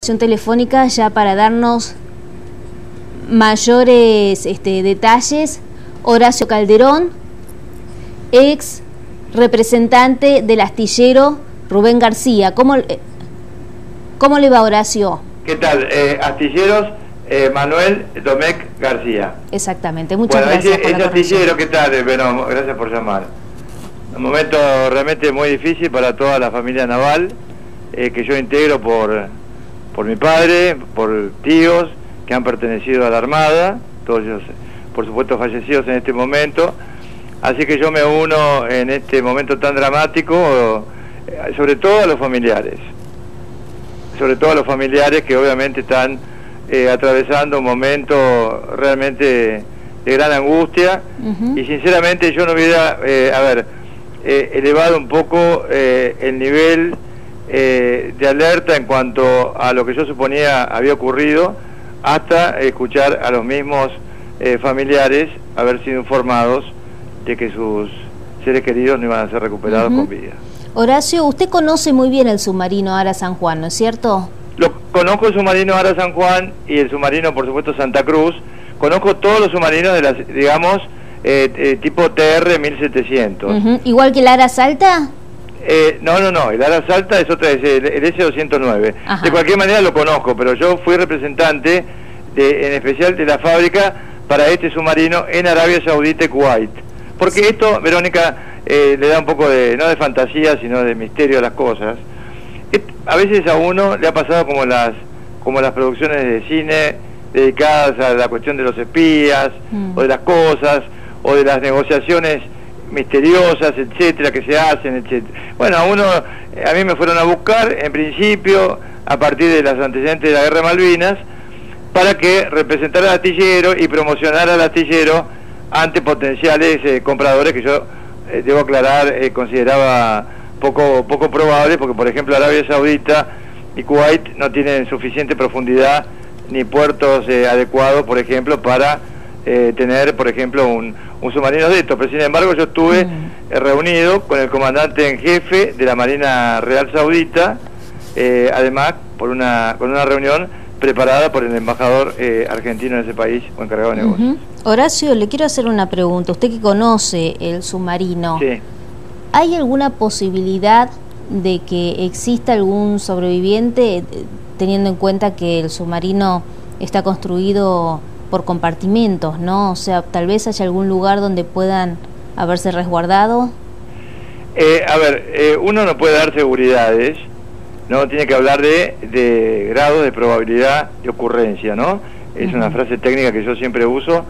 Telefónica ya para darnos mayores detalles. Horacio Calderón, ex representante del astillero Rubén García. ¿Cómo le va, Horacio? ¿Qué tal? Astilleros Manuel Domecq García. Exactamente, muchas gracias por la astillero, ¿qué tal? Bueno, gracias por llamar. Un momento realmente muy difícil para toda la familia naval, que yo integro por mi padre, por tíos que han pertenecido a la Armada, todos ellos, por supuesto, fallecidos en este momento. Así que yo me uno en este momento tan dramático, sobre todo a los familiares. Sobre todo a los familiares que obviamente están atravesando un momento realmente de gran angustia. Y sinceramente yo no hubiera, elevado un poco el nivel de alerta en cuanto a lo que yo suponía había ocurrido, hasta escuchar a los mismos familiares haber sido informados de que sus seres queridos no iban a ser recuperados con vida. Horacio, usted conoce muy bien el submarino Ara San Juan, ¿no es cierto? Conozco el submarino Ara San Juan y el submarino, por supuesto, Santa Cruz. Conozco todos los submarinos de las, digamos, tipo TR 1700. ¿Igual que el Ara Salta? No, el Ara Salta es otra, es el S-209. De cualquier manera lo conozco, pero yo fui representante, en especial de la fábrica, para este submarino en Arabia Saudita y Kuwait. Porque esto, Verónica, le da un poco de, no de fantasía, sino de misterio a las cosas. A veces a uno le ha pasado como las producciones de cine dedicadas a la cuestión de los espías, o de las cosas, o de las negociaciones misteriosas, etcétera, que se hacen, etcétera. Bueno, a mí me fueron a buscar, en principio, a partir de los antecedentes de la Guerra de Malvinas, para que representara al astillero y promocionara al astillero ante potenciales compradores que yo, debo aclarar, consideraba poco probable, porque por ejemplo Arabia Saudita y Kuwait no tienen suficiente profundidad ni puertos adecuados, por ejemplo, para tener, por ejemplo, un submarino de estos. Pero sin embargo yo estuve reunido con el comandante en jefe de la Marina Real Saudita, además con una reunión preparada por el embajador argentino en ese país o encargado de negocios. Horacio, le quiero hacer una pregunta. Usted que conoce el submarino, sí. ¿Hay alguna posibilidad de que exista algún sobreviviente, teniendo en cuenta que el submarino está construido por compartimentos, ¿no? O sea, tal vez haya algún lugar donde puedan haberse resguardado. Uno no puede dar seguridades, no tiene que hablar de grados de probabilidad de ocurrencia, ¿no? Es una frase técnica que yo siempre uso,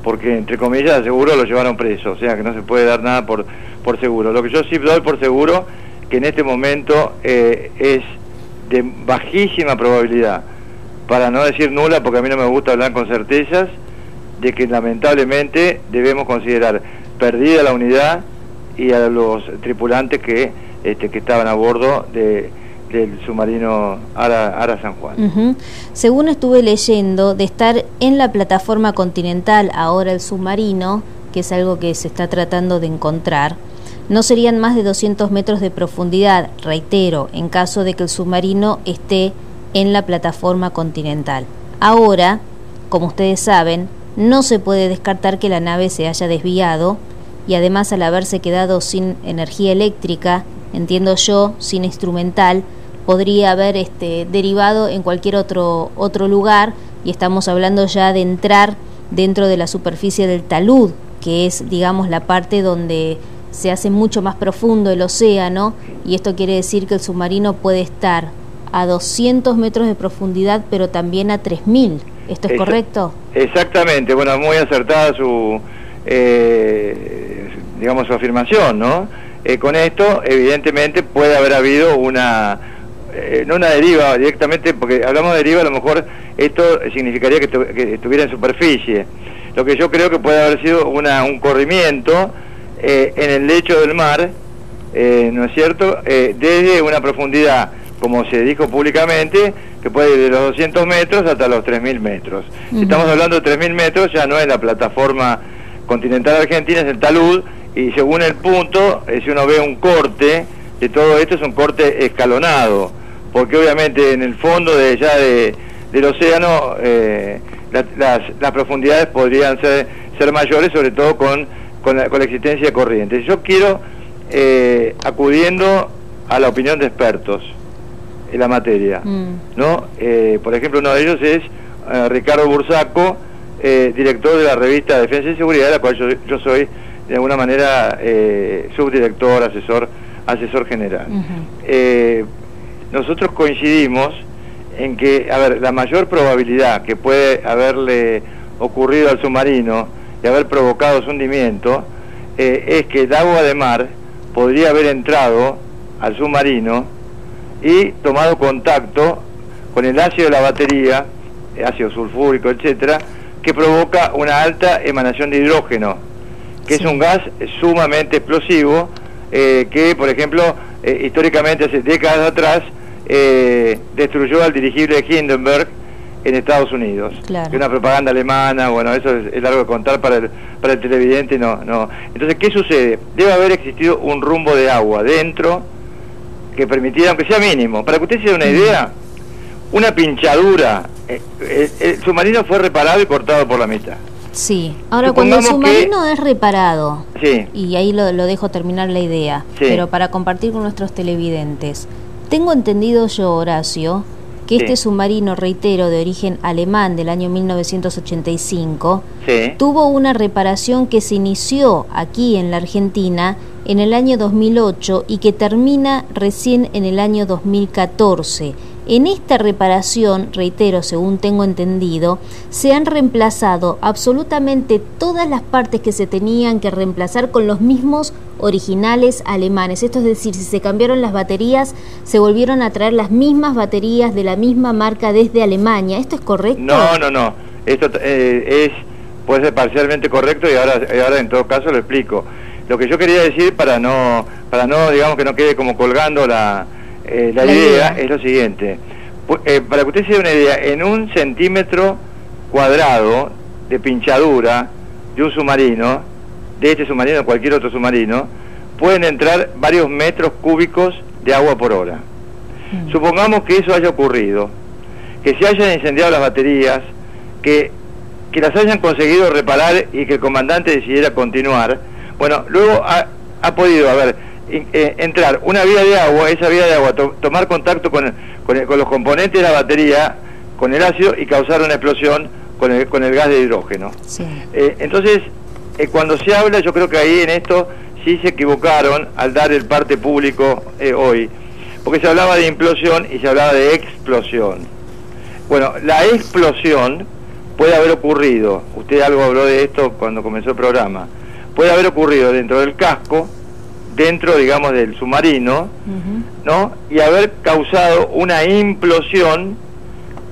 porque entre comillas seguro lo llevaron preso, o sea que no se puede dar nada por seguro. Lo que yo sí doy por seguro, que en este momento es de bajísima probabilidad, para no decir nula, porque a mí no me gusta hablar con certezas, de que lamentablemente debemos considerar perdida la unidad y a los tripulantes que estaban a bordo del submarino Ara San Juan. Según estuve leyendo, de estar en la plataforma continental ahora el submarino, que es algo que se está tratando de encontrar, no serían más de 200 metros de profundidad, reitero, en caso de que el submarino esté en la plataforma continental. Ahora, como ustedes saben, no se puede descartar que la nave se haya desviado, y además al haberse quedado sin energía eléctrica, entiendo yo, sin instrumental, podría haber derivado en cualquier otro lugar, y estamos hablando ya de entrar dentro de la superficie del talud, que es, digamos, la parte donde se hace mucho más profundo el océano, y esto quiere decir que el submarino puede estar a 200 metros de profundidad, pero también a 3000. ¿Esto es correcto? Exactamente. Bueno, muy acertada su afirmación, ¿no? Con esto, evidentemente, puede haber habido no una deriva directamente, porque hablamos de deriva, a lo mejor esto significaría que estuviera en superficie. Lo que yo creo que puede haber sido un corrimiento en el lecho del mar, ¿no es cierto?, desde una profundidad, como se dijo públicamente, que puede ir de los 200 metros hasta los 3000 metros. Si estamos hablando de 3000 metros, ya no es la plataforma continental argentina, es el talud, y según el punto, si uno ve un corte de todo esto, es un corte escalonado, porque obviamente en el fondo del océano las profundidades podrían ser mayores, sobre todo con la existencia de corrientes. Yo quiero, acudiendo a la opinión de expertos en la materia, ¿no? Por ejemplo, uno de ellos es Ricardo Bursaco, director de la revista Defensa y Seguridad, de la cual yo soy de alguna manera subdirector, asesor general. Nosotros coincidimos en que, a ver, la mayor probabilidad que puede haberle ocurrido al submarino y haber provocado su hundimiento es que el agua de mar podría haber entrado al submarino y tomado contacto con el ácido de la batería, ácido sulfúrico, etcétera, que provoca una alta emanación de hidrógeno, que es un gas sumamente explosivo, que, por ejemplo, históricamente hace décadas atrás destruyó al dirigible de Hindenburg en Estados Unidos. Claro. Que una propaganda alemana, bueno, eso es largo de contar para el televidente, no. Entonces, ¿qué sucede? Debe haber existido un rumbo de agua dentro que permitiera, aunque sea mínimo. Para que usted se dé una idea, una pinchadura, el submarino fue reparado y cortado por la mitad. Sí, ahora cuando el submarino es reparado, sí, y ahí lo dejo terminar la idea, sí, pero para compartir con nuestros televidentes, tengo entendido yo, Horacio, que este submarino, reitero, de origen alemán del año 1985, tuvo una reparación que se inició aquí en la Argentina en el año 2008 y que termina recién en el año 2014. En esta reparación, reitero, según tengo entendido, se han reemplazado absolutamente todas las partes que se tenían que reemplazar con los mismos originales alemanes. Esto es decir, si se cambiaron las baterías, se volvieron a traer las mismas baterías de la misma marca desde Alemania. ¿Esto es correcto? No. Esto puede ser parcialmente correcto y ahora en todo caso lo explico. Lo que yo quería decir para no digamos que no quede como colgando la idea es lo siguiente. Para que usted se dé una idea, en 1 centímetro cuadrado de pinchadura de un submarino, de este submarino o cualquier otro submarino, pueden entrar varios metros cúbicos de agua por hora. Supongamos que eso haya ocurrido, que se hayan incendiado las baterías, que las hayan conseguido reparar y que el comandante decidiera continuar. Bueno, luego ha podido entrar una vía de agua, esa vía de agua tomar contacto con los componentes de la batería, con el ácido, y causar una explosión con el gas de hidrógeno. Sí. Entonces, cuando se habla, yo creo que ahí en esto sí se equivocaron al dar el parte público hoy, porque se hablaba de implosión y se hablaba de explosión. Bueno, la explosión puede haber ocurrido, usted algo habló de esto cuando comenzó el programa, puede haber ocurrido dentro del casco, dentro, digamos, del submarino, ¿no? Y haber causado una implosión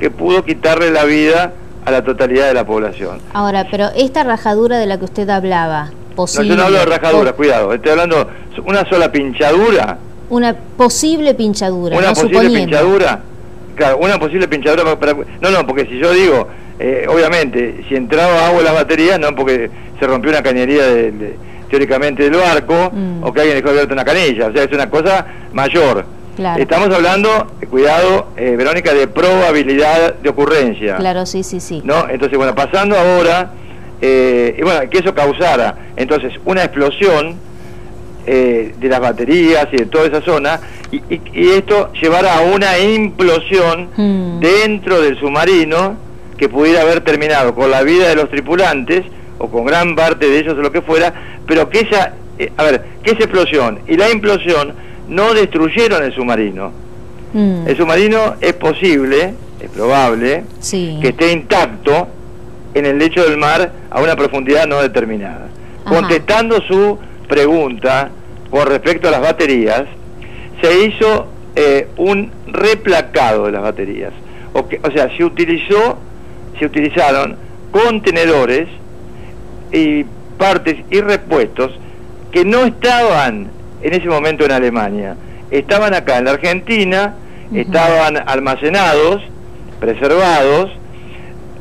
que pudo quitarle la vida a la totalidad de la población. Ahora, pero esta rajadura de la que usted hablaba, posible... No, yo no hablo de rajadura, cuidado, estoy hablando una sola pinchadura. Una posible pinchadura, una posible pinchadura, claro, una posible pinchadura no, porque si yo digo, obviamente, si entraba agua en las baterías, no porque se rompió una cañería teóricamente del barco, o que alguien dejó abierta una canilla, o sea, es una cosa mayor. Claro. Estamos hablando, cuidado, Verónica, de probabilidad de ocurrencia. Claro, sí. ¿No? Entonces, bueno, pasando ahora, y bueno, que eso causara, entonces, una explosión de las baterías y de toda esa zona, y esto llevara a una implosión dentro del submarino que pudiera haber terminado con la vida de los tripulantes, o con gran parte de ellos o lo que fuera, pero que esa explosión y la implosión no destruyeron el submarino. El submarino es posible, es probable, que esté intacto en el lecho del mar a una profundidad no determinada. Ajá. Contestando su pregunta con respecto a las baterías, se hizo un replacado de las baterías. O sea, se utilizaron contenedores y partes y repuestos que no estaban en ese momento en Alemania, estaban acá en la Argentina, estaban almacenados, preservados.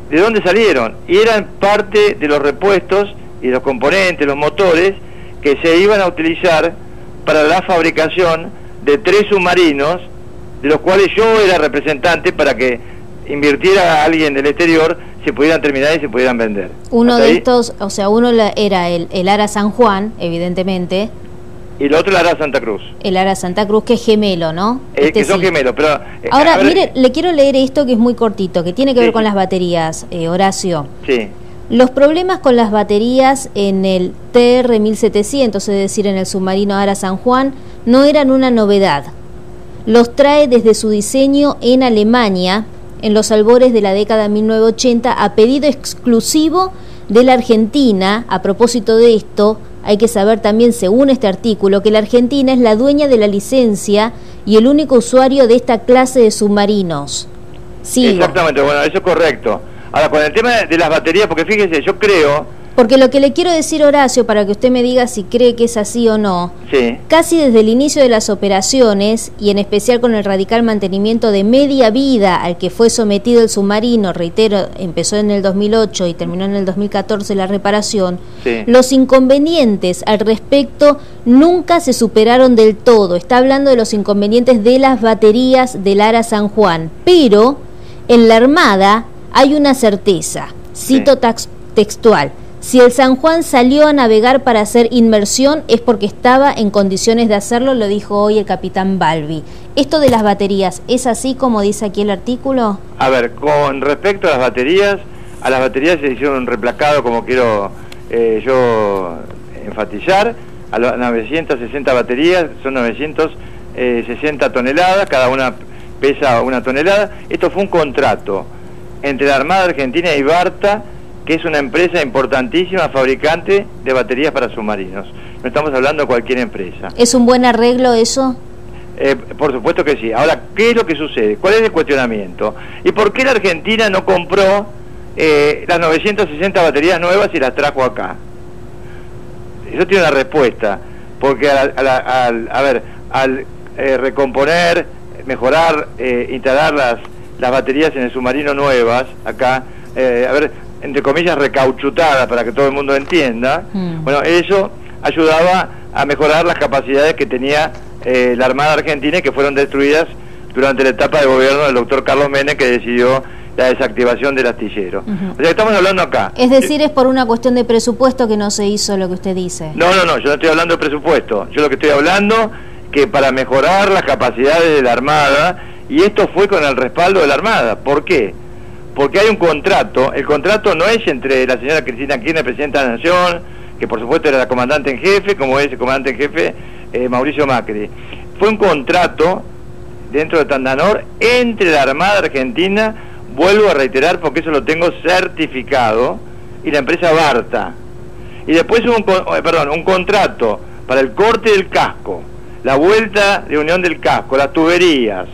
¿De dónde salieron? Y eran parte de los repuestos y los componentes, los motores que se iban a utilizar para la fabricación de 3 submarinos de los cuales yo era representante para que invirtiera a alguien del exterior, se pudieran terminar y se pudieran vender. Uno de estos, o sea, era el ARA San Juan, evidentemente. Y el otro el ARA Santa Cruz. El ARA Santa Cruz, que es gemelo, ¿no? Que son gemelos, pero... Ahora, mire, le quiero leer esto que es muy cortito, que tiene que ver con las baterías, Horacio. Sí. Los problemas con las baterías en el TR 1700, es decir, en el submarino ARA San Juan, no eran una novedad. Los trae desde su diseño en Alemania, en los albores de la década 1980, a pedido exclusivo de la Argentina. A propósito de esto, hay que saber también, según este artículo, que la Argentina es la dueña de la licencia y el único usuario de esta clase de submarinos. Sigo. Exactamente, bueno, eso es correcto. Ahora, con el tema de las baterías, porque fíjese, yo creo... Porque lo que le quiero decir, Horacio, para que usted me diga si cree que es así o no, sí, casi desde el inicio de las operaciones, y en especial con el radical mantenimiento de media vida al que fue sometido el submarino, reitero, empezó en el 2008 y terminó en el 2014 la reparación, sí, los inconvenientes al respecto nunca se superaron del todo. Está hablando de los inconvenientes de las baterías del ARA San Juan, pero en la Armada hay una certeza, cito textual: si el San Juan salió a navegar para hacer inmersión es porque estaba en condiciones de hacerlo, lo dijo hoy el capitán Balbi. ¿Esto de las baterías es así como dice aquí el artículo? A ver, con respecto a las baterías se hicieron un replacado, como quiero yo enfatizar, a las 960 baterías, son 960 toneladas, cada una pesa 1 tonelada. Esto fue un contrato entre la Armada Argentina y Barta, que es una empresa importantísima, fabricante de baterías para submarinos. No estamos hablando de cualquier empresa. ¿Es un buen arreglo eso? Por supuesto que sí. Ahora, ¿qué es lo que sucede? ¿Cuál es el cuestionamiento? ¿Y por qué la Argentina no compró las 960 baterías nuevas y las trajo acá? Eso tiene una respuesta. Porque al recomponer, mejorar, instalar las baterías en el submarino nuevas, acá, entre comillas, recauchutadas, para que todo el mundo entienda, bueno, eso ayudaba a mejorar las capacidades que tenía la Armada Argentina, y que fueron destruidas durante la etapa de gobierno del doctor Carlos Menem, que decidió la desactivación del astillero. O sea, estamos hablando acá. Es decir, es por una cuestión de presupuesto que no se hizo lo que usted dice. No, yo no estoy hablando de presupuesto. Yo lo que estoy hablando que para mejorar las capacidades de la Armada, y esto fue con el respaldo de la Armada. ¿Por qué? Porque hay un contrato. El contrato no es entre la señora Cristina Kirchner, presidenta de la Nación, que por supuesto era la comandante en jefe, como es el comandante en jefe Mauricio Macri. Fue un contrato dentro de Tandanor entre la Armada Argentina, vuelvo a reiterar porque eso lo tengo certificado, y la empresa Barta. Y después hubo un contrato para el corte del casco, la vuelta de unión del casco, las tuberías,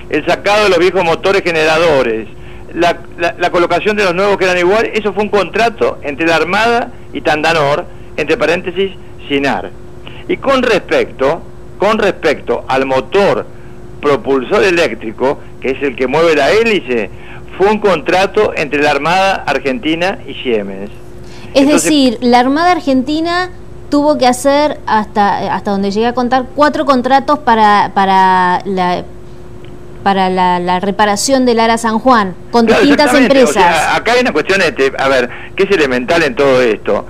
el sacado de los viejos motores generadores, la colocación de los nuevos que eran igual. Eso fue un contrato entre la Armada y Tandanor, entre paréntesis, SINAR. Y con respecto al motor propulsor eléctrico, que es el que mueve la hélice, fue un contrato entre la Armada Argentina y Siemens. Es decir, la Armada Argentina tuvo que hacer, hasta donde llegué a contar, 4 contratos para la reparación del ARA San Juan, con distintas empresas. O sea, acá hay una cuestión, que es elemental en todo esto.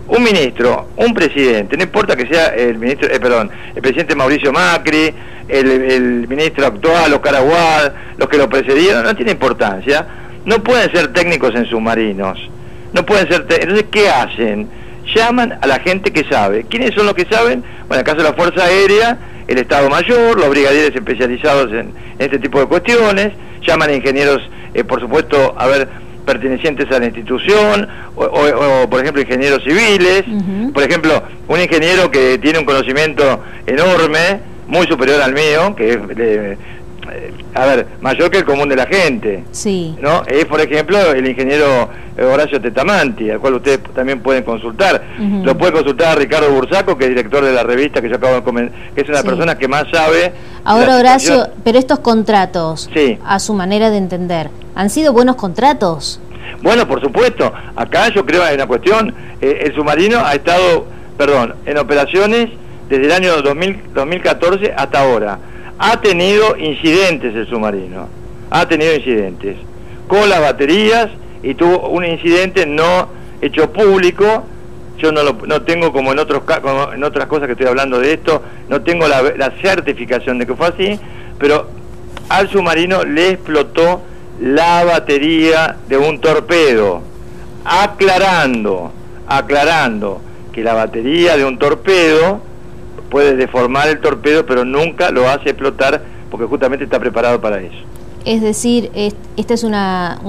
Un ministro, un presidente, no importa que sea el ministro, el presidente Mauricio Macri, el ministro actual, Oscar Aguad, los que lo precedieron, no tiene importancia. No pueden ser técnicos en submarinos. No pueden ser Entonces, ¿qué hacen? Llaman a la gente que sabe. ¿Quiénes son los que saben? Bueno, en el caso de la Fuerza Aérea, el Estado Mayor, los brigadieres especializados en este tipo de cuestiones. Llaman a ingenieros, por supuesto, pertenecientes a la institución, o por ejemplo, ingenieros civiles. Por ejemplo, un ingeniero que tiene un conocimiento enorme, muy superior al mío, que es mayor que el común de la gente. Sí. ¿No? Es, por ejemplo, el ingeniero Horacio Tetamanti, al cual ustedes también pueden consultar. Lo puede consultar a Ricardo Bursaco, que es director de la revista que yo acabo de comentar, que es una persona que más sabe. Ahora, Horacio, pero estos contratos, sí, a su manera de entender, ¿han sido buenos contratos? Bueno, por supuesto. Acá yo creo que hay una cuestión. El submarino ha estado, en operaciones desde el año 2014 hasta ahora. ha tenido incidentes el submarino, ha tenido incidentes con las baterías, y tuvo un incidente no hecho público. Yo no tengo, como en otras cosas que estoy hablando de esto, no tengo la certificación de que fue así, pero al submarino le explotó la batería de un torpedo, aclarando que la batería de un torpedo puede deformar el torpedo, pero nunca lo hace explotar, porque justamente está preparado para eso. Es decir, esta es una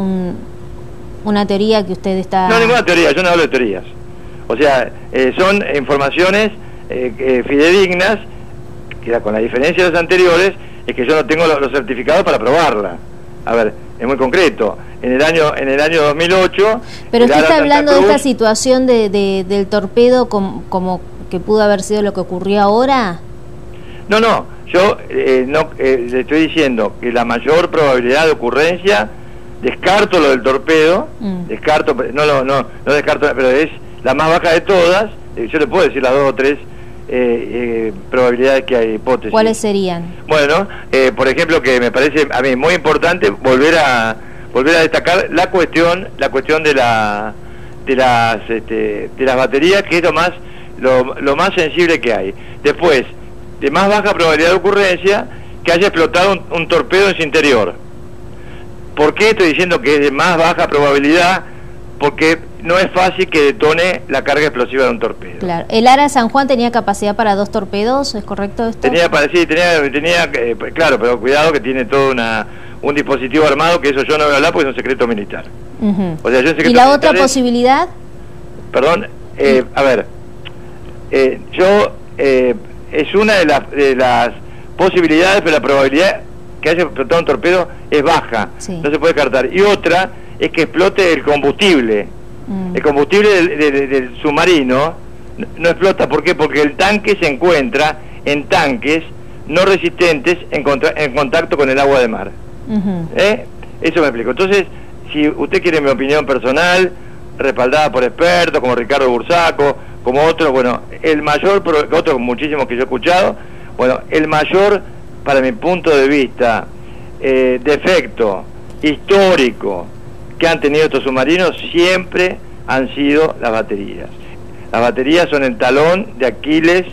teoría que usted está... No, ninguna teoría, yo no hablo de teorías. O sea, son informaciones fidedignas, que con la diferencia de las anteriores, es que yo no tengo los certificados para probarla. A ver, es muy concreto. En el año 2008... Pero usted está hablando de esta situación del torpedo como que pudo haber sido lo que ocurrió ahora. No, yo le estoy diciendo que la mayor probabilidad de ocurrencia, descarto lo del torpedo, descarto, no descarto, pero es la más baja de todas. Yo le puedo decir las 2 o 3 probabilidades que hay, hipótesis. ¿Cuáles serían? Bueno, por ejemplo, que me parece a mí muy importante volver a destacar la cuestión de las baterías, que es lo más sensible que hay. Después, de más baja probabilidad de ocurrencia, que haya explotado un torpedo en su interior. ¿Por qué estoy diciendo que es de más baja probabilidad? Porque no es fácil que detone la carga explosiva de un torpedo. Claro. ¿El ARA San Juan tenía capacidad para 2 torpedos? ¿Es correcto esto? Tenía, claro, pero cuidado que tiene todo un dispositivo armado, que eso yo no voy a hablar porque es un secreto militar. O sea, ¿y la otra posibilidad? Perdón, a ver, es una de las posibilidades, pero la probabilidad que haya explotado un torpedo es baja, sí. No se puede descartar. Y otra es que explote el combustible. El combustible del submarino no explota. ¿Por qué? Porque el tanque se encuentra en tanques no resistentes en contacto con el agua de mar. Eso me explico. Entonces, si usted quiere mi opinión personal, respaldada por expertos como Ricardo Bursaco, como otros, bueno, otros muchísimos que yo he escuchado, bueno, el mayor, para mi punto de vista, defecto histórico que han tenido estos submarinos siempre han sido las baterías. Las baterías son el talón de Aquiles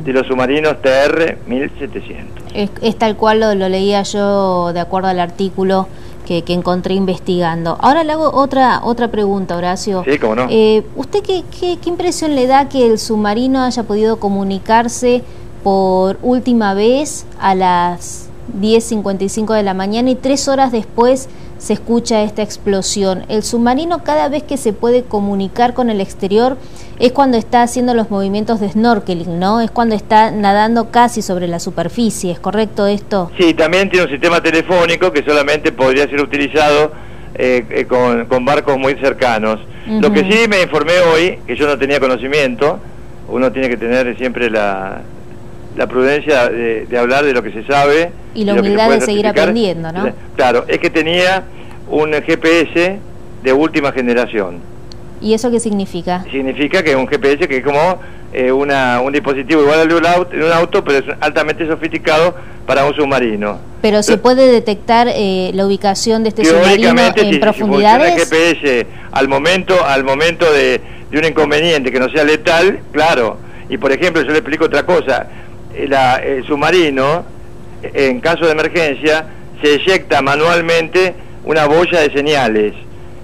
de los submarinos TR-1700. Es tal cual lo leía yo de acuerdo al artículo que encontré investigando. Ahora le hago otra pregunta, Horacio. Sí, cómo no. ¿Usted qué impresión le da que el submarino haya podido comunicarse por última vez a las 10:55 de la mañana y 3 horas después se escucha esta explosión? El submarino, cada vez que se puede comunicar con el exterior, es cuando está haciendo los movimientos de snorkeling, ¿no? Es cuando está nadando casi sobre la superficie, ¿es correcto esto? Sí, también tiene un sistema telefónico que solamente podría ser utilizado con barcos muy cercanos. Lo que sí me informé hoy, que yo no tenía conocimiento, uno tiene que tener siempre la prudencia de hablar de lo que se sabe. Y la humildad de seguir aprendiendo, ¿no? Claro, es que tenía un GPS de última generación. ¿Y eso qué significa? Significa que es un GPS que es como un dispositivo igual al de un auto, pero es altamente sofisticado para un submarino. ¿Pero se puede detectar la ubicación de este submarino en profundidades? Si funciona el GPS al momento de un inconveniente que no sea letal, claro. Y por ejemplo, yo le explico otra cosa. El submarino, en caso de emergencia, se eyecta manualmente una boya de señales.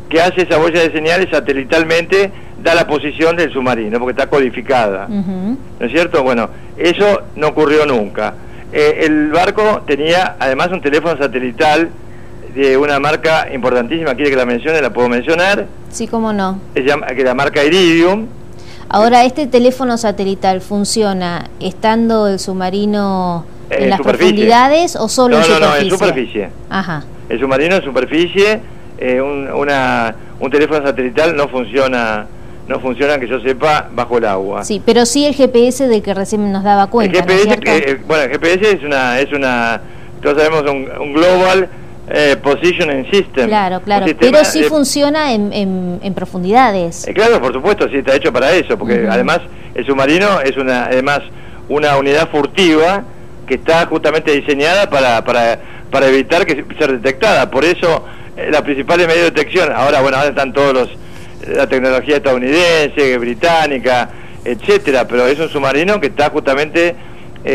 ¿Qué hace esa boya de señales? Satelitalmente da la posición del submarino, porque está codificada. ¿No es cierto? Bueno, eso no ocurrió nunca. El barco tenía además un teléfono satelital de una marca importantísima. ¿Quiere que la mencione? ¿La puedo mencionar? Sí, cómo no. Que la marca Iridium. Ahora, ¿este teléfono satelital funciona estando el submarino en las profundidades o solo en superficie? No, en superficie. Ajá. El submarino en superficie, un teléfono satelital no funciona, que yo sepa, bajo el agua. Sí, pero sí el GPS del que recién nos daba cuenta. El GPS, ¿no? El GPS es una, todos sabemos, un Global Positioning System. Claro, pero sí funciona en profundidades. Claro, por supuesto, sí está hecho para eso, porque además el submarino es una unidad furtiva que está justamente diseñada para evitar que ser detectada. Por eso las principales medios de detección, ahora están todos la tecnología estadounidense, británica, etcétera, pero es un submarino que está justamente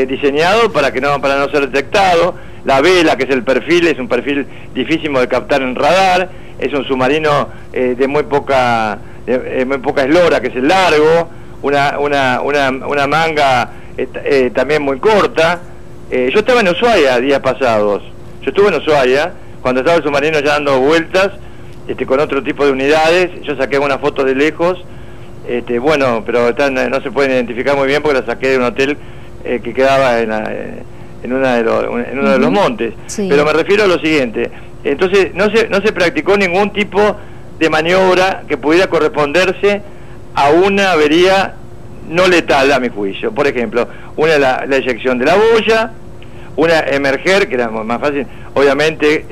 diseñado para no ser detectado. La vela, que es el perfil, es un perfil difícil de captar en radar. Es un submarino de muy poca eslora, que es el largo, una manga también muy corta. Yo estaba en Ushuaia días pasados. Yo estuve en Ushuaia cuando estaba el submarino ya dando vueltas con otro tipo de unidades. Yo saqué una foto de lejos, pero no se pueden identificar muy bien porque la saqué de un hotel que quedaba en uno de los montes. Sí. Pero me refiero a lo siguiente. Entonces no se practicó ningún tipo de maniobra que pudiera corresponderse a una avería no letal, a mi juicio. Por ejemplo, la eyección de la boya, una emerger, que era más fácil, obviamente,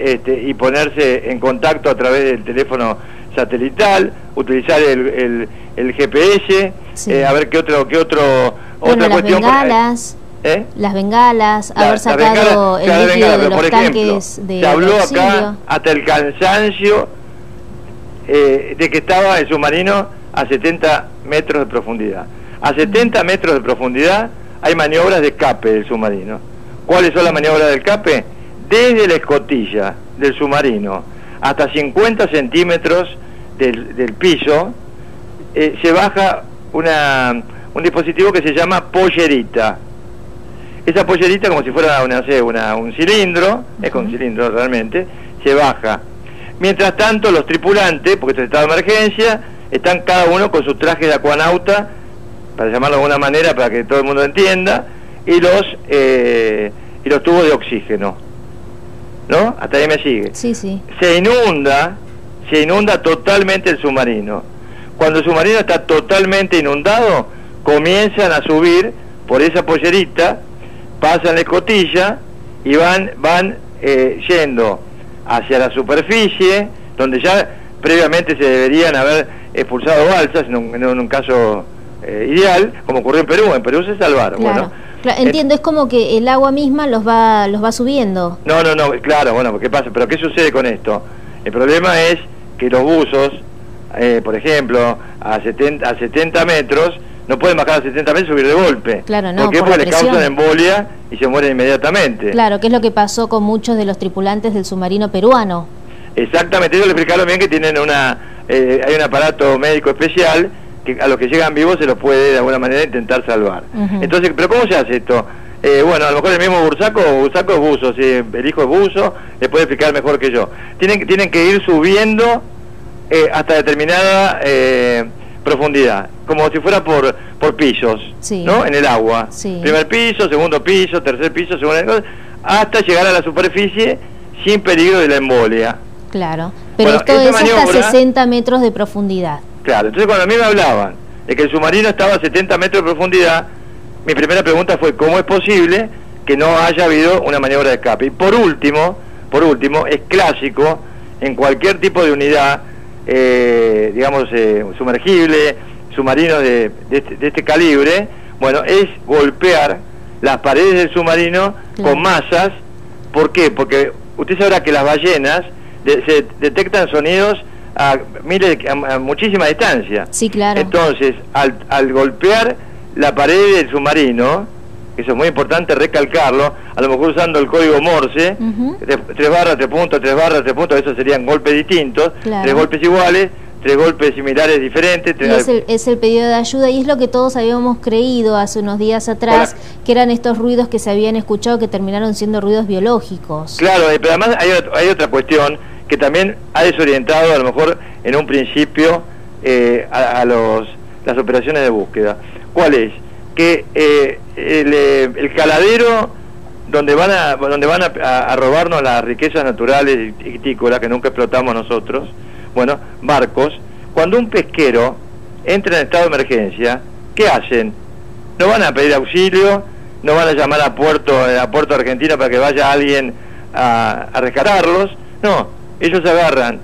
y ponerse en contacto a través del teléfono satelital, utilizar el GPS, sí. A ver qué otra cuestión. Bengalas. Las bengalas, haber sacado el líquido de los tanques de se habló acá hasta el cansancio de que estaba el submarino a 70 metros de profundidad. A 70 metros de profundidad hay maniobras de escape del submarino. ¿Cuáles son las maniobras de escape? Desde la escotilla del submarino hasta 50 centímetros del piso se baja un dispositivo que se llama pollerita. Esa pollerita, como si fuera un cilindro, es con un cilindro realmente, se baja. Mientras tanto, los tripulantes, porque esto es estado de emergencia, están cada uno con su traje de acuanauta, para llamarlo de alguna manera, para que todo el mundo entienda, y los tubos de oxígeno. ¿No? Hasta ahí me sigue. Sí, sí. Se inunda totalmente el submarino. Cuando el submarino está totalmente inundado, comienzan a subir por esa pollerita, pasan la escotilla y van yendo hacia la superficie, donde ya previamente se deberían haber expulsado balsas en un caso ideal, como ocurrió en Perú. En Perú se salvaron. Claro. Bueno, claro, entiendo, es como que el agua misma los va subiendo. No, claro, bueno, ¿qué pasa? Pero ¿qué sucede con esto? El problema es que los buzos, por ejemplo, a 70 metros, no pueden bajar a 70 metros y subir de golpe. Claro, no, ¿por qué? Porque les causan embolia y se mueren inmediatamente. Claro, que es lo que pasó con muchos de los tripulantes del submarino peruano. Exactamente, ellos le explicaron bien que tienen hay un aparato médico especial que a los que llegan vivos se los puede de alguna manera intentar salvar. Entonces, ¿pero cómo se hace esto? Bueno, a lo mejor el mismo Bursaco es buzo, si el hijo es buzo, le puede explicar mejor que yo. Tienen que ir subiendo hasta determinada profundidad, como si fuera por pisos, sí. ¿No? En el agua. Sí. Primer piso, segundo piso, tercer piso, hasta llegar a la superficie sin peligro de la embolia. Claro, pero esto es hasta 60 metros de profundidad. Claro, entonces cuando a mí me hablaban de que el submarino estaba a 70 metros de profundidad, mi primera pregunta fue ¿cómo es posible que no haya habido una maniobra de escape? Y por último, es clásico en cualquier tipo de unidad, sumergible, submarino de este calibre, bueno, es golpear las paredes del submarino con masas. ¿Por qué? Porque usted sabrá que las ballenas se detectan sonidos a muchísima distancia. Sí, claro. Entonces, al golpear la pared del submarino, eso es muy importante recalcarlo, a lo mejor usando el código Morse, 3 barras, 3 puntos, 3 barras, 3 puntos, esos serían golpes distintos, claro. 3 golpes iguales, 3 golpes similares diferentes. Es el pedido de ayuda, y es lo que todos habíamos creído hace unos días atrás, que eran estos ruidos que se habían escuchado que terminaron siendo ruidos biológicos. Claro, pero además hay otra cuestión que también ha desorientado a lo mejor en un principio las operaciones de búsqueda. ¿Cuál es? Que el caladero donde van a robarnos las riquezas naturales y vitícolas que nunca explotamos nosotros, bueno, barcos, cuando un pesquero entra en estado de emergencia, ¿qué hacen? No van a pedir auxilio, no van a llamar a Puerto Argentina para que vaya alguien a rescatarlos, no. Ellos agarran,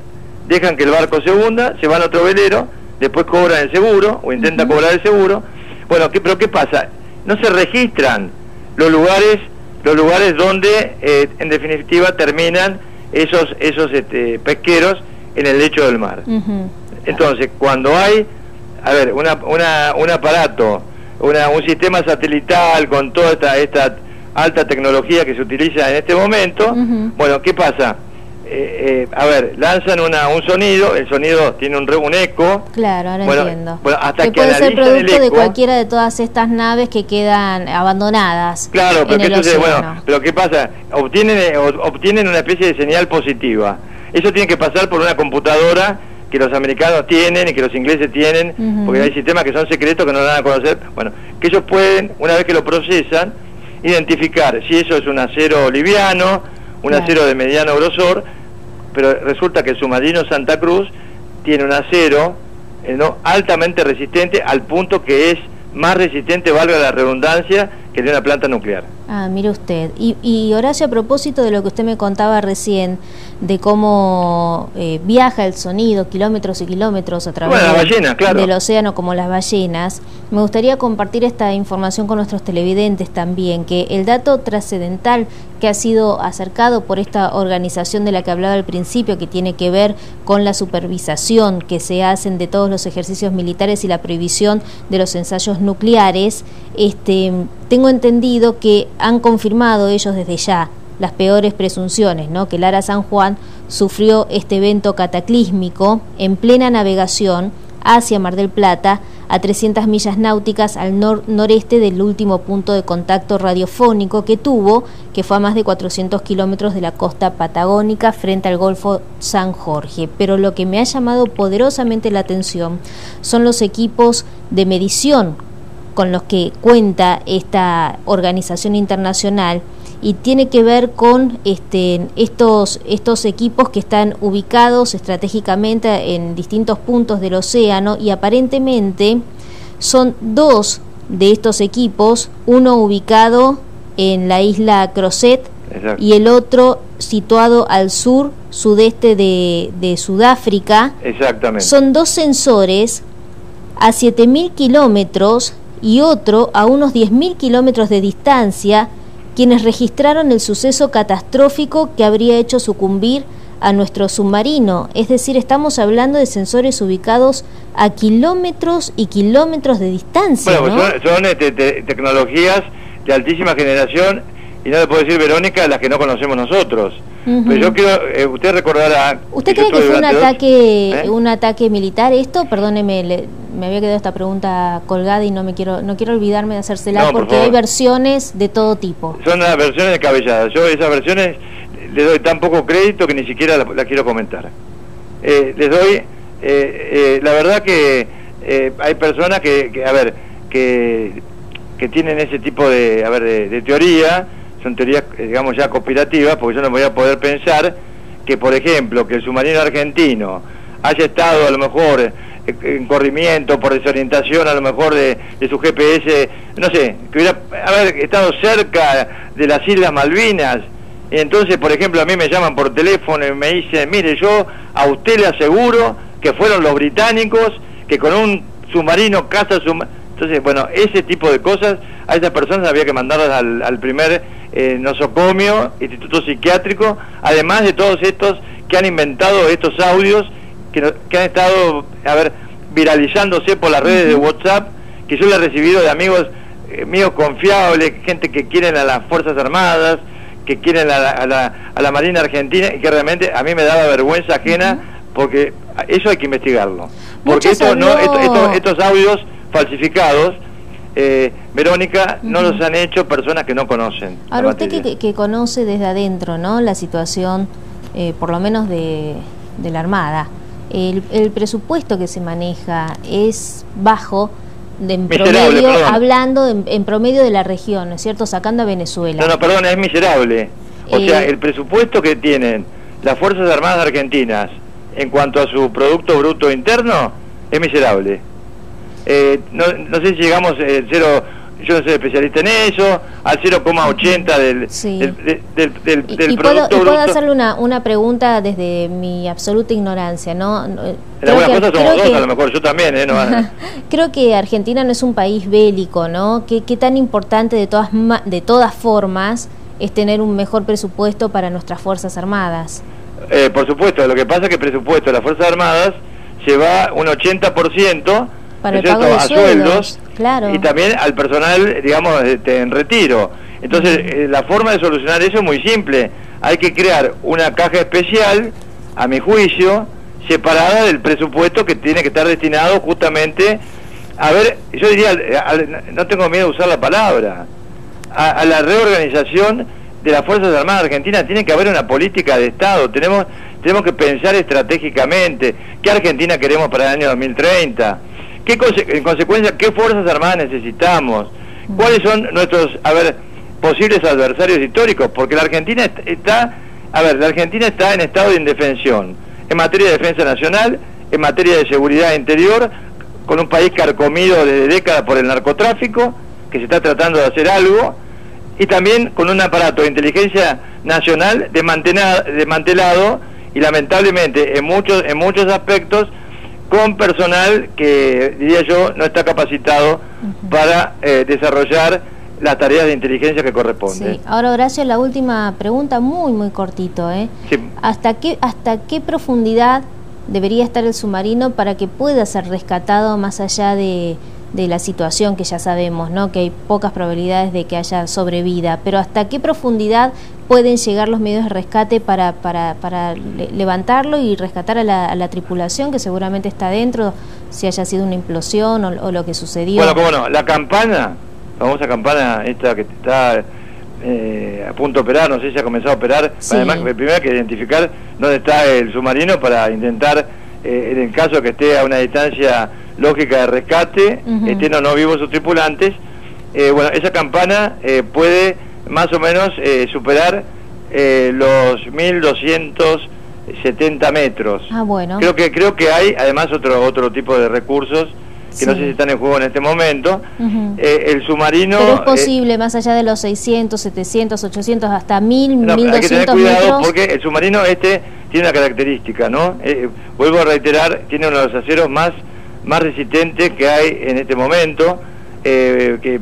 dejan que el barco se hunda, se van a otro velero, después cobran el seguro, o intentan cobrar el seguro. Bueno, ¿pero qué pasa? No se registran los lugares los lugares donde en definitiva terminan esos pesqueros en el lecho del mar. Entonces, cuando hay, a ver, un aparato, un sistema satelital con toda esta alta tecnología que se utiliza en este momento, bueno, ¿qué pasa? A ver, lanzan un sonido, el sonido tiene un eco. Claro, ahora entiendo. Bueno, hasta que puede ser producto el eco, de cualquiera de todas estas naves que quedan abandonadas. Claro, pero en el entonces, océano. bueno, pero ¿qué pasa? Obtienen una especie de señal positiva. Eso tiene que pasar por una computadora que los americanos tienen y que los ingleses tienen, porque hay sistemas que son secretos que no dan a conocer. Bueno, que ellos pueden, una vez que lo procesan, identificar si eso es un acero liviano, un acero de mediano grosor, pero resulta que el submarino Santa Cruz tiene un acero altamente resistente, al punto que es más resistente, valga la redundancia, que de una planta nuclear. Ah, mire usted. Y Horacio, a propósito de lo que usted me contaba recién, de cómo viaja el sonido kilómetros y kilómetros a través del océano como las ballenas, me gustaría compartir esta información con nuestros televidentes también, que el dato trascendental que ha sido acercado por esta organización de la que hablaba al principio, que tiene que ver con la supervisación que se hacen de todos los ejercicios militares y la prohibición de los ensayos nucleares, tengo entendido que han confirmado ellos desde ya las peores presunciones, ¿no? Que el Ara San Juan sufrió este evento cataclísmico en plena navegación hacia Mar del Plata, a 300 millas náuticas al noreste del último punto de contacto radiofónico que tuvo, que fue a más de 400 kilómetros de la costa patagónica frente al Golfo San Jorge. Pero lo que me ha llamado poderosamente la atención son los equipos de medición con los que cuenta esta organización internacional, y tiene que ver con estos equipos que están ubicados estratégicamente en distintos puntos del océano, y aparentemente son dos de estos equipos, uno ubicado en la isla Crozet. Exacto. Y el otro situado al sudeste de Sudáfrica. Exactamente. Son dos sensores a 7.000 kilómetros y otro a unos 10.000 kilómetros de distancia, quienes registraron el suceso catastrófico que habría hecho sucumbir a nuestro submarino. Es decir, estamos hablando de sensores ubicados a kilómetros y kilómetros de distancia. Bueno, ¿no? pues son tecnologías de altísima generación, y no le puedo decir, Verónica, las que no conocemos nosotros. Pero yo quiero, usted recordará... ¿Usted cree que fue un ataque militar esto? Perdóneme, me había quedado esta pregunta colgada y no quiero olvidarme de hacérsela, porque hay versiones de todo tipo. Son las versiones descabelladas. Yo esas versiones les doy tan poco crédito que ni siquiera la quiero comentar. Les doy... la verdad que hay personas que tienen ese tipo de teoría. Son teorías, digamos, ya conspirativas, porque yo no voy a poder pensar que, por ejemplo, que el submarino argentino haya estado a lo mejor en corrimiento por desorientación, a lo mejor de su GPS, no sé, que hubiera estado cerca de las Islas Malvinas. Y entonces, por ejemplo, a mí me llaman por teléfono y me dicen, mire, yo a usted le aseguro que fueron los británicos que con un submarino caza submarino. Entonces, bueno, ese tipo de cosas, a esas personas había que mandarlas al primer nosocomio, instituto psiquiátrico, además de todos estos que han inventado estos audios que han estado, viralizándose por las redes de WhatsApp, que yo le he recibido de amigos míos confiables, gente que quieren a las Fuerzas Armadas, que quieren a la Marina Argentina, y que realmente a mí me daba vergüenza ajena, porque eso hay que investigarlo. Porque estos audios falsificados, Verónica, no los han hecho personas que no conocen. Ahora, usted que conoce desde adentro, ¿no?, la situación, por lo menos de la Armada, el presupuesto que se maneja es bajo, en promedio, hablando en promedio de la región, ¿no es cierto?, sacando a Venezuela. No, perdón, es miserable. O sea, el presupuesto que tienen las Fuerzas Armadas Argentinas en cuanto a su Producto Bruto Interno es miserable. No sé si llegamos cero, yo no soy especialista en eso, al 0,80 del Producto Bruto. ¿Puedo hacerle una pregunta desde mi absoluta ignorancia, ¿no? En algunas cosas somos dos, a lo mejor yo también, ¿no? Creo que Argentina no es un país bélico, ¿no? ¿Qué tan importante de todas formas es tener un mejor presupuesto para nuestras Fuerzas Armadas. Por supuesto, lo que pasa es que el presupuesto de las Fuerzas Armadas se va un 80% para el pago de sueldos, claro, y también al personal, digamos, en retiro. Entonces, la forma de solucionar eso es muy simple. Hay que crear una caja especial, a mi juicio, separada del presupuesto que tiene que estar destinado justamente, a ver, yo diría, no tengo miedo de usar la palabra, a la reorganización de las Fuerzas Armadas Argentinas. Tiene que haber una política de Estado, tenemos que pensar estratégicamente qué Argentina queremos para el año 2030, en consecuencia, qué Fuerzas Armadas necesitamos, cuáles son nuestros, posibles adversarios históricos, porque la Argentina está en estado de indefensión, en materia de defensa nacional, en materia de seguridad interior, con un país carcomido desde décadas por el narcotráfico, que se está tratando de hacer algo, y también con un aparato de inteligencia nacional desmantelado y lamentablemente en muchos aspectos con personal que, diría yo, no está capacitado para desarrollar las tareas de inteligencia que corresponden. Sí. Ahora, Horacio, la última pregunta, muy cortito, Sí. ¿Hasta qué profundidad debería estar el submarino para que pueda ser rescatado más allá de la situación que ya sabemos, ¿no? Que hay pocas probabilidades de que haya sobrevida, pero hasta qué profundidad pueden llegar los medios de rescate para levantarlo y rescatar a la tripulación que seguramente está adentro, si haya sido una implosión o lo que sucedió? Bueno, cómo no, la famosa campana esta que está a punto de operar, no sé si ha comenzado a operar, sí. Además primero hay que identificar dónde está el submarino para intentar, en el caso que esté a una distancia lógica de rescate, estén o no vivos sus tripulantes, bueno, esa campana puede más o menos superar los 1270 metros. Ah, bueno. Creo que hay además otro tipo de recursos que no sé si están en juego en este momento. El submarino... Pero es posible, más allá de los 600, 700, 800, hasta 1000, 1200 hay que tener cuidado metros. Porque el submarino tiene una característica, ¿no? Vuelvo a reiterar, tiene uno de los aceros más resistentes que hay en este momento, que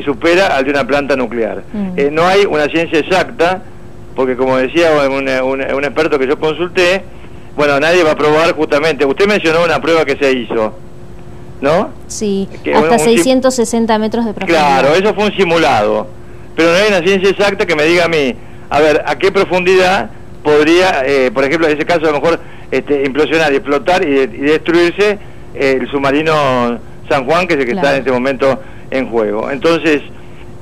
supera al de una planta nuclear. No hay una ciencia exacta, porque como decía un experto que yo consulté, bueno, nadie va a probar justamente. Usted mencionó una prueba que se hizo, ¿no? Sí, hasta 660 metros de profundidad. Claro, eso fue un simulado, pero no hay una ciencia exacta que me diga a mí, a qué profundidad podría, por ejemplo, en ese caso a lo mejor implosionar y explotar y destruirse el submarino San Juan, que es el que está en este momento en juego. Entonces,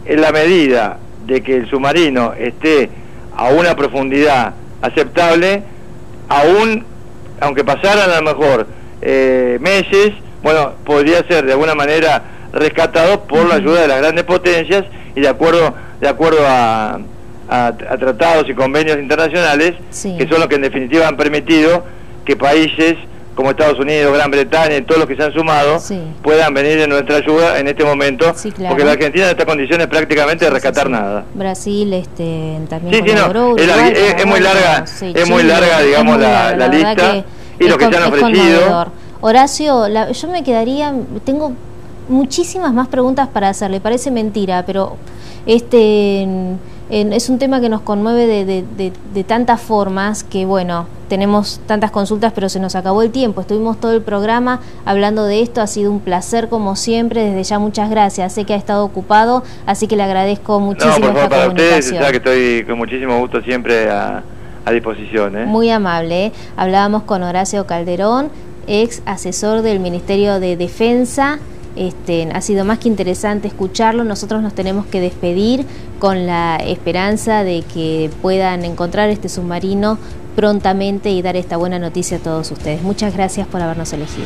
en la medida de que el submarino esté a una profundidad aceptable, aunque pasaran a lo mejor meses, bueno, podría ser de alguna manera rescatado por la ayuda de las grandes potencias y de acuerdo a tratados y convenios internacionales, que son los que en definitiva han permitido que países como Estados Unidos, Gran Bretaña y todos los que se han sumado puedan venir en nuestra ayuda en este momento, porque la Argentina no está en condiciones prácticamente de rescatar nada. Brasil también colaboró, Uruguay, es muy larga, digamos, la lista y lo que se han ofrecido. Horacio, yo me quedaría, tengo muchísimas más preguntas para hacerle, parece mentira, pero es un tema que nos conmueve de tantas formas que, bueno, tenemos tantas consultas, pero se nos acabó el tiempo. Estuvimos todo el programa hablando de esto, ha sido un placer como siempre, desde ya muchas gracias. Sé que ha estado ocupado, así que le agradezco muchísimo esta comunicación. Para ustedes, ya que estoy con muchísimo gusto siempre a disposición. Muy amable. Hablábamos con Horacio Calderón, ex asesor del Ministerio de Defensa. Ha sido más que interesante escucharlo. Nosotros nos tenemos que despedir con la esperanza de que puedan encontrar este submarino prontamente y dar esta buena noticia a todos ustedes. Muchas gracias por habernos elegido.